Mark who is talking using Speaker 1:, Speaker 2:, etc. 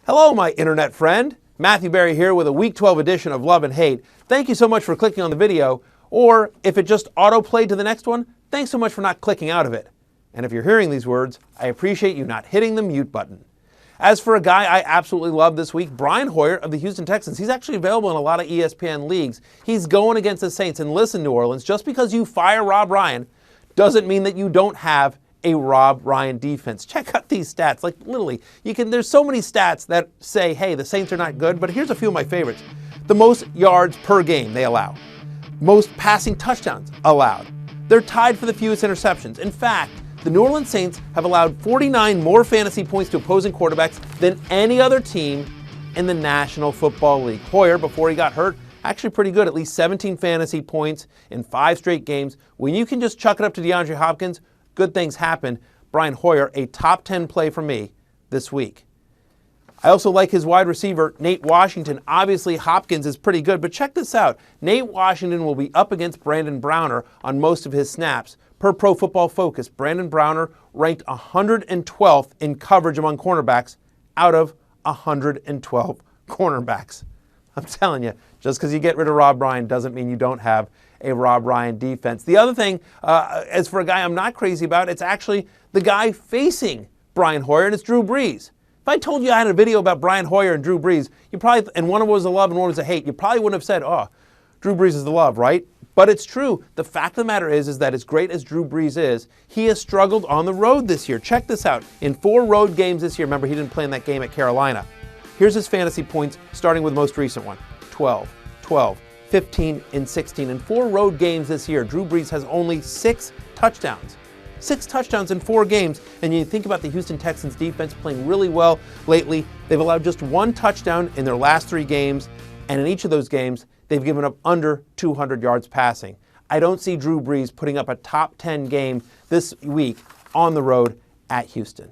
Speaker 1: Hello, my internet friend. Matthew Berry here with a Week 12 edition of Love and Hate. Thank you so much for clicking on the video, or if it just auto-played to the next one, thanks so much for not clicking out of it. And if you're hearing these words, I appreciate you not hitting the mute button. As for a guy I absolutely love this week, Brian Hoyer of the Houston Texans. He's actually available in a lot of ESPN leagues. He's going against the Saints. And listen, New Orleans, just because you fire Rob Ryan doesn't mean that you don't have a Rob Ryan defense. Check out these stats. Like literally, there's so many stats that say, hey, the Saints are not good, but here's a few of my favorites. The most yards per game they allow. Most passing touchdowns allowed. They're tied for the fewest interceptions. In fact, the New Orleans Saints have allowed 49 more fantasy points to opposing quarterbacks than any other team in the National Football League. Hoyer, before he got hurt, actually pretty good, at least 17 fantasy points in 5 straight games. When you can just chuck it up to DeAndre Hopkins, good things happen. Brian Hoyer, a top 10 play for me this week. I also like his wide receiver, Nate Washington. Obviously, Hopkins is pretty good, but check this out. Nate Washington will be up against Brandon Browner on most of his snaps. Per Pro Football Focus, Brandon Browner ranked 112th in coverage among cornerbacks out of 112 cornerbacks. I'm telling you, just because you get rid of Rob Ryan doesn't mean you don't have a Rob Ryan defense. The other thing, as for a guy I'm not crazy about, it's actually the guy facing Brian Hoyer, and it's Drew Brees. If I told you I had a video about Brian Hoyer and Drew Brees, you probably, and one was a love and one was a hate, you probably wouldn't have said, oh, Drew Brees is the love, right? But it's true. The fact of the matter is that as great as Drew Brees is, he has struggled on the road this year. Check this out. In 4 road games this year, remember he didn't play in that game at Carolina. Here's his fantasy points, starting with the most recent one. 12, 12, 15, and 16. In 4 road games this year, Drew Brees has only 6 touchdowns. 6 touchdowns in 4 games. And you think about the Houston Texans defense playing really well lately. They've allowed just 1 touchdown in their last 3 games. And in each of those games, they've given up under 200 yards passing. I don't see Drew Brees putting up a top 10 game this week on the road at Houston.